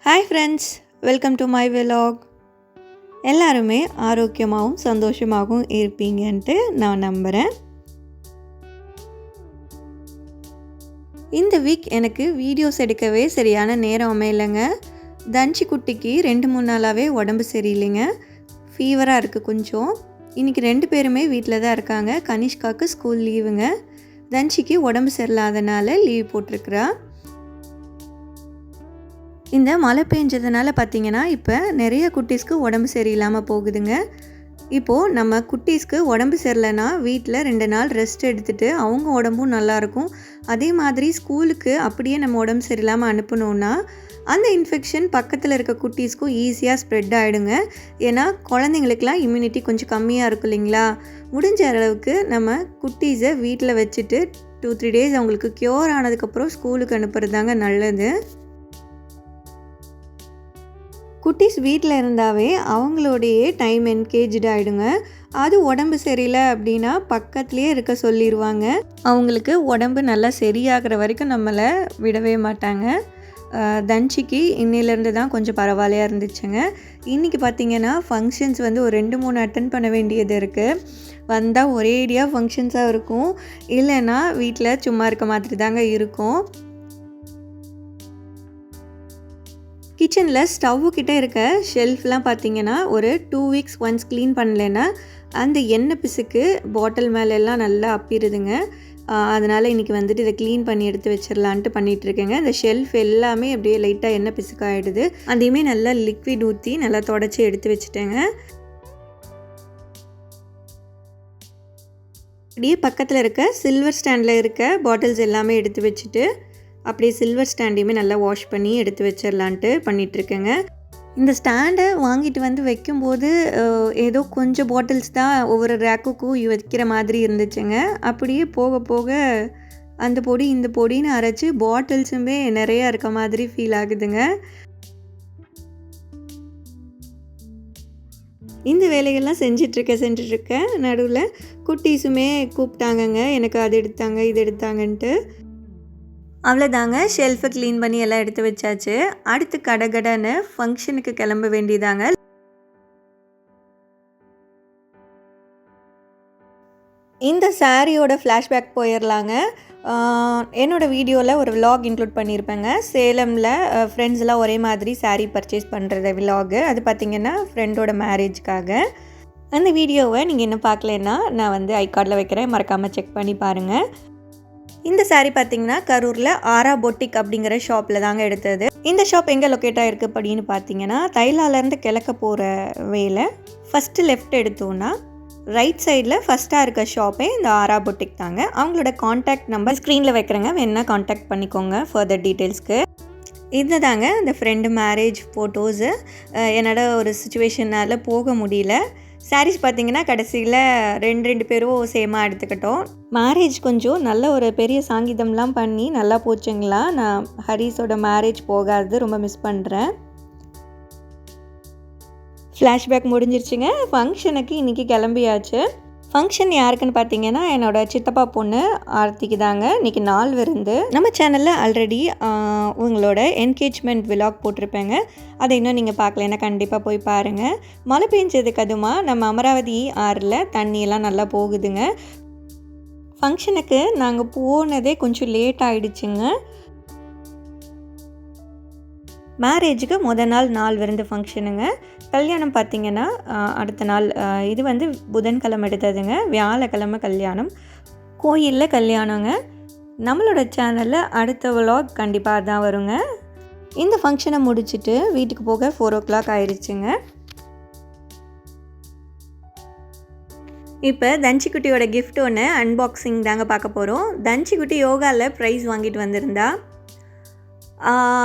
Hi friends, welcome to my vlog. எல்லாருமே ஆரோக்கியமாகவும் சந்தோஷமாகவும் இருப்பீங்கன்ட்டு நான் நம்புகிறேன். இந்த வீக் எனக்கு வீடியோஸ் எடுக்கவே சரியான நேரம் அமையலைங்க. தன்ஷி குட்டிக்கு 2-3 நாளாகவே உடம்பு சரியில்லைங்க. ஃபீவராக இருக்குது கொஞ்சம். இன்றைக்கி 2 பேருமே வீட்டில் தான் இருக்காங்க. கனிஷ்காவுக்கு ஸ்கூல் லீவுங்க. தன்ஷிக்கு உடம்பு சரியில்லாதனால லீவ் போட்டிருக்கிறா. இந்த மழை பெஞ்சதுனால பார்த்திங்கன்னா இப்போ நிறைய குட்டீஸ்க்கு உடம்பு சரியில்லாமல் போகுதுங்க. இப்போது நம்ம குட்டீஸ்க்கு உடம்பு சரியில்லைன்னா வீட்டில் 2 நாள் ரெஸ்ட் எடுத்துகிட்டு அவங்க உடம்பும் நல்லாயிருக்கும். அதே மாதிரி ஸ்கூலுக்கு அப்படியே நம்ம உடம்பு சரியில்லாமல் அனுப்பணுன்னா அந்த இன்ஃபெக்ஷன் பக்கத்தில் இருக்க குட்டீஸ்க்கும் ஈஸியாக ஸ்ப்ரெட் ஆகிடுங்க. ஏன்னா குழந்தைங்களுக்கெலாம் இம்யூனிட்டி கொஞ்சம் கம்மியாக இருக்கும் இல்லைங்களா. முடிஞ்ச அளவுக்கு நம்ம குட்டீஸை வீட்டில் வச்சுட்டு 2-3 டேஸ் அவங்களுக்கு க்யூர் ஆனதுக்கப்புறம் ஸ்கூலுக்கு அனுப்புறது தாங்க நல்லது. குட்டீஸ் வீட்டில் இருந்தாவே அவங்களோடையே டைம் என்கேஜ்டு ஆகிடுங்க. அது உடம்பு சரியில்லை அப்படின்னா பக்கத்துலேயே இருக்க சொல்லிடுவாங்க. அவங்களுக்கு உடம்பு நல்லா சரியாகிற வரைக்கும் நம்மளை விடவே மாட்டாங்க. தன்ஷிக்கு இன்னிலேருந்து தான் கொஞ்சம் பரவாயில்லையாக இருந்துச்சுங்க. இன்றைக்கி பார்த்திங்கன்னா ஃபங்க்ஷன்ஸ் ஒரு 2-3 அட்டன் பண்ண வேண்டியது இருக்குது. வந்தால் ஒரேடியாக ஃபங்க்ஷன்ஸாக இருக்கும், இல்லைன்னா வீட்டில் சும்மா இருக்க மாதிரி தாங்க இருக்கும். கிச்சனில் ஸ்டவ்வு கிட்டே இருக்க ஷெல்ஃப்லாம் பார்த்திங்கன்னா ஒரு 2 வீக்ஸ் ஒன்ஸ் க்ளீன் பண்ணலைன்னா அந்த எண்ணெய் பிசுக்கு பாட்டில் மேலெல்லாம் நல்லா அப்பிடுதுங்க. அதனால் இன்றைக்கி இதை க்ளீன் பண்ணி எடுத்து வச்சிடலான்ட்டு பண்ணிகிட்ருக்கேங்க. இந்த ஷெல்ஃப் எல்லாமே அப்படியே லைட்டாக எண்ணெய் பிசுக்காகிடுது. அதையுமே நல்லா லிக்விட் ஊற்றி நல்லா தொடச்சி எடுத்து வச்சுட்டேங்க. அப்படியே பக்கத்தில் இருக்க சில்வர் ஸ்டாண்டில் இருக்க பாட்டில்ஸ் எல்லாமே எடுத்து வச்சுட்டு அப்படியே சில்வர் ஸ்டாண்டையுமே நல்லா வாஷ் பண்ணி எடுத்து வச்சிடலான்ட்டு பண்ணிகிட்ருக்கேங்க. இந்த ஸ்டாண்டை வாங்கிட்டு வைக்கும்போது ஏதோ கொஞ்சம் பாட்டில்ஸ் தான் ஒவ்வொரு ரேக்குக்கும் வைக்கிற மாதிரி இருந்துச்சுங்க. அப்படியே போக போக அந்த பொடி இந்த பொடின்னு அரைச்சி பாட்டில்ஸுமே நிறையா இருக்க மாதிரி ஃபீல் ஆகுதுங்க. இந்த வேலைகள்லாம் செஞ்சிட்ருக்கேன். நடுவில் குட்டீஸுமே கூப்பிட்டாங்கங்க, எனக்கு அது எடுத்தாங்க இது எடுத்தாங்கன்ட்டு. அவ்வளோதாங்க, ஷெல்ஃபை க்ளீன் பண்ணி எல்லாம் எடுத்து வச்சாச்சு. அடுத்து கடகடன்னு ஃபங்க்ஷனுக்கு கிளம்ப வேண்டியதாங்க. இந்த சாரியோட ஃப்ளாஷ்பேக் போயிடலாங்க. என்னோடய வீடியோவில் ஒரு விலாக் இன்க்ளூட் பண்ணியிருப்பேங்க. சேலமில் ஃப்ரெண்ட்ஸ்லாம் ஒரே மாதிரி சாரீ பர்ச்சேஸ் பண்ணுறது விலாகு. அது பார்த்திங்கன்னா ஃப்ரெண்டோட மேரேஜ்க்காக. அந்த வீடியோவை நீங்கள் இன்னும் பார்க்கலன்னா நான் ஐகார்டில் வைக்கிறேன், மறக்காமல் செக் பண்ணி பாருங்கள். இந்த சாரீ பார்த்திங்கன்னா கரூரில் ஆரா பொட்டிக் அப்படிங்கிற ஷாப்பில் தாங்க எடுத்தது. இந்த ஷாப் எங்கே லொக்கேட் ஆகிருக்கு அப்படின்னு பார்த்தீங்கன்னா தைலாலேருந்து கிழக்க போகிற வேலை ஃபஸ்ட்டு லெஃப்ட் எடுத்தோன்னா ரைட் சைடில் ஃபஸ்ட்டாக இருக்க ஷாப்பே இந்த ஆரா பொட்டிக் தாங்க. அவங்களோட காண்டாக்ட் நம்பர் ஸ்க்ரீனில் வைக்கிறேங்க, வேணால் காண்டாக்ட் பண்ணிக்கோங்க ஃபர்தர் டீட்டெயில்ஸ்க்கு. இது தாங்க இந்த ஃப்ரெண்டு மேரேஜ் ஃபோட்டோஸு. என்னோட ஒரு சுச்சுவேஷனால் போக முடியல. சாரீஸ் பார்த்திங்கன்னா கடைசியில் 2 பேரும் சேமாக எடுத்துக்கிட்டோம். மேரேஜ் கொஞ்சம் நல்ல ஒரு பெரிய சாங்கீதம்லாம் பண்ணி நல்லா போச்சுங்களா. நான் ஹரிஸோட மேரேஜ் போகாது ரொம்ப மிஸ் பண்ணுறேன். ஃப்ளாஷ்பேக் முடிஞ்சிருச்சுங்க. ஃபங்க்ஷனுக்கு இன்றைக்கி கிளம்பியாச்சு. ஃபங்க்ஷன் யாருக்குன்னு பார்த்தீங்கன்னா என்னோடய சித்தப்பா பொண்ணு ஆர்த்திக்கு தாங்க இன்றைக்கி நாள் விருந்து. நம்ம சேனலில் ஆல்ரெடி உங்களோட என்கேஜ்மெண்ட் விலாக் போட்டிருப்பேங்க. அதை இன்னும் நீங்கள் பார்க்கலன்னா கண்டிப்பாக போய் பாருங்கள். மழை பெஞ்சதுக்கு அதுமா நம்ம அமராவதி ஆறில் தண்ணியெல்லாம் நல்லா போகுதுங்க. ஃபங்க்ஷனுக்கு நாங்கள் போனதே கொஞ்சம் லேட் ஆகிடுச்சுங்க. மேரேஜுக்கு நாள் விருந்து ஃபங்க்ஷனுங்க. கல்யாணம் பார்த்திங்கன்னா அடுத்த நாள். இது புதன்கிழமை எடுத்ததுங்க. வியாழக்கிழமை கல்யாணம், கோயிலில் கல்யாணங்க. நம்மளோட சேனலில் அடுத்த விலாக் கண்டிப்பாக தான் வருங்க. இந்த ஃபங்க்ஷனை முடிச்சுட்டு வீட்டுக்கு போக 4 o'clock ஆயிடுச்சுங்க. இப்போ தன்ஷிக்குட்டியோட கிஃப்ட் ஒன்று அன்பாக்சிங் தாங்க பார்க்க போகிறோம். தன்ஷிக்குட்டி யோகாவில் ப்ரைஸ் வாங்கிட்டு வந்திருந்தா.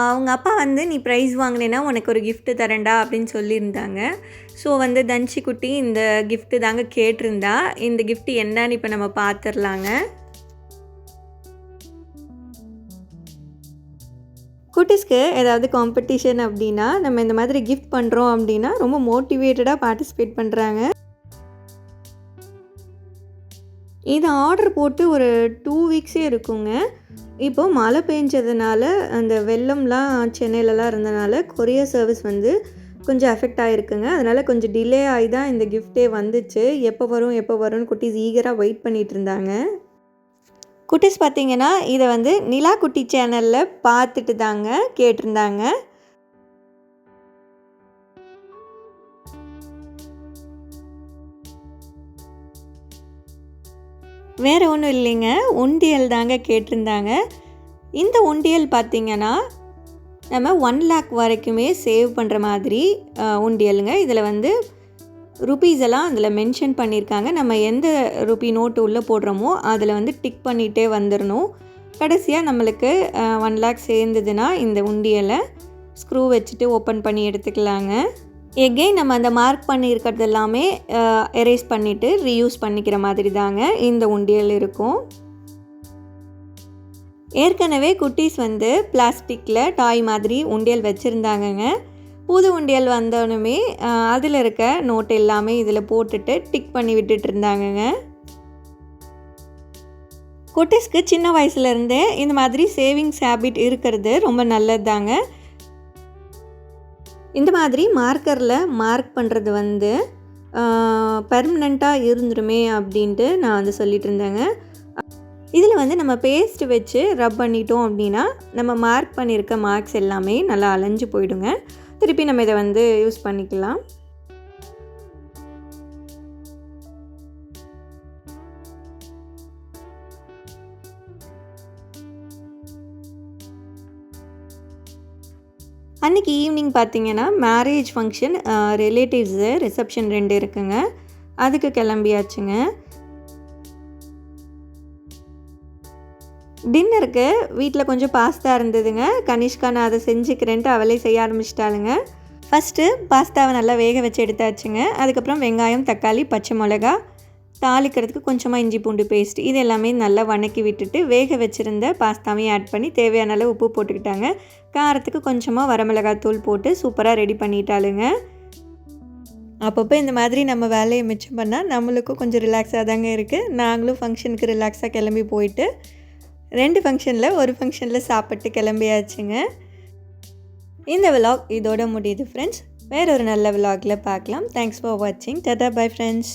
அவங்க அப்பா நீ ப்ரைஸ் வாங்கினேன்னா உனக்கு ஒரு கிஃப்ட்டு தரேன்டா அப்படின்னு சொல்லியிருந்தாங்க. ஸோ தன்ஷிக்குட்டி இந்த கிஃப்ட்டு தாங்க கேட்டிருந்தா. இந்த கிஃப்ட்டு என்னன்னு இப்போ நம்ம பார்த்துடலாங்க. குட்டீஸ்க்கு ஏதாவது காம்படிஷன் அப்படின்னா நம்ம இந்த மாதிரி கிஃப்ட் பண்ணுறோம் அப்படின்னா ரொம்ப மோட்டிவேட்டடாக பார்ட்டிசிபேட் பண்ணுறாங்க. இது ஆர்டர் போட்டு ஒரு 2 வீக்ஸே இருக்குங்க. இப்போது மழை பெஞ்சதுனால அந்த வெள்ளம்லாம் சென்னையிலலாம் இருந்தனால கொரியர் சர்வீஸ் வந்து கொஞ்சம் அஃபெக்ட் ஆகிருக்குங்க. அதனால் கொஞ்சம் டிலே ஆகி தான் இந்த கிஃப்ட்டே வந்துச்சு. எப்போ வரும்னு குட்டீஸ் ஈகராக வெயிட் பண்ணிகிட்டு இருந்தாங்க. குட்டீஸ் பார்த்திங்கன்னா இதை வந்து நிலா குட்டி சேனலில் பார்த்துட்டு தாங்க கேட்டிருந்தாங்க. வேறு ஒன்றும் இல்லைங்க, உண்டியல் தாங்க கேட்டிருந்தாங்க. இந்த உண்டியல் பார்த்திங்கன்னா நம்ம 1 lakh வரைக்குமே சேவ் பண்ணுற மாதிரி உண்டியலுங்க. இதில் வந்து ருபீஸ் எல்லாம் அதில் மென்ஷன் பண்ணியிருக்காங்க. நம்ம எந்த ருபி நோட்டு உள்ளே போடுறோமோ அதில் வந்து டிக் பண்ணிகிட்டே வந்துடணும். கடைசியாக நம்மளுக்கு 1 lakh சேர்ந்ததுன்னா இந்த உண்டியலை ஸ்க்ரூ வச்சுட்டு ஓப்பன் பண்ணி எடுத்துக்கலாங்க. எகெயின் நம்ம அந்த மார்க் பண்ணியிருக்கிறது எல்லாமே எரேஸ் பண்ணிவிட்டு ரீயூஸ் பண்ணிக்கிற மாதிரி தாங்க இந்த உண்டியல் இருக்கும். ஏற்கனவே குட்டீஸ் வந்து பிளாஸ்டிக்கில் டாய் மாதிரி உண்டியல் வச்சுருந்தாங்கங்க. புது உண்டியல் வந்தோடனே அதில் இருக்க நோட் எல்லாமே இதில் போட்டுட்டு டிக் பண்ணி விட்டுட்டு இருந்தாங்கங்க. குட்டீஸ்க்கு சின்ன வயசுலேருந்தே இந்த மாதிரி சேவிங்ஸ் ஹேபிட் இருக்கிறது ரொம்ப நல்லது தாங்க. இந்த மாதிரி மார்க்கரில் மார்க் பண்ணுறது வந்து பெர்மனெண்ட்டாக இருந்துருமே அப்படின்ட்டு நான் வந்து சொல்லிகிட்டு இருந்தேங்க. இதில் வந்து நம்ம பேஸ்ட் வச்சு ரப் பண்ணிட்டோம் அப்படின்னா நம்ம மார்க் பண்ணியிருக்க மார்க்ஸ் எல்லாமே நல்லா அலைஞ்சு போயிடுங்க. திருப்பி நம்ம இதை வந்து யூஸ் பண்ணிக்கலாம். அன்றைக்கி ஈவினிங் பார்த்திங்கன்னா மேரேஜ் ஃபங்க்ஷன், ரிலேட்டிவ்ஸு ரிசப்ஷன் 2 இருக்குங்க. அதுக்கு கிளம்பியாச்சுங்க. டின்னருக்கு வீட்டில் கொஞ்சம் பாஸ்தா இருந்ததுங்க. கனிஷ்கா நான் அதை செஞ்சுக்கிறேன்ட்டு அவளே செய்ய ஆரம்பிச்சிட்டாளுங்க. ஃபஸ்ட்டு பாஸ்தாவை நல்லா வேக வச்சு எடுத்தாச்சுங்க. அதுக்கப்புறம் வெங்காயம், தக்காளி, பச்சை மிளகா, தாளிக்கிறதுக்கு கொஞ்சமாக இஞ்சி பூண்டு பேஸ்ட் இது எல்லாமே நல்லா வணக்கி விட்டுட்டு வேக வச்சுருந்த பாஸ்தாவையும் ஆட் பண்ணி தேவையான அளவு உப்பு போட்டுக்கிட்டாங்க. காரத்துக்கு கொஞ்சமாக வரமிளகாத்தூள் போட்டு சூப்பராக ரெடி பண்ணிட்டாளுங்க. அப்பப்போ இந்த மாதிரி நம்ம வேலையை மிச்சம் பண்ணால் நம்மளுக்கும் கொஞ்சம் ரிலாக்ஸாக தாங்க இருக்குது. நாங்களும் ஃபங்க்ஷனுக்கு ரிலாக்ஸாக கிளம்பி போயிட்டு 2 ஃபங்க்ஷனில் ஒரு ஃபங்க்ஷனில் சாப்பிட்டு கிளம்பியாச்சுங்க. இந்த விலாக் இதோட முடியுது ஃப்ரெண்ட்ஸ். வேற ஒரு நல்ல விலாகில் பார்க்கலாம். தேங்க்ஸ் ஃபார் வாட்சிங். Tata bye friends.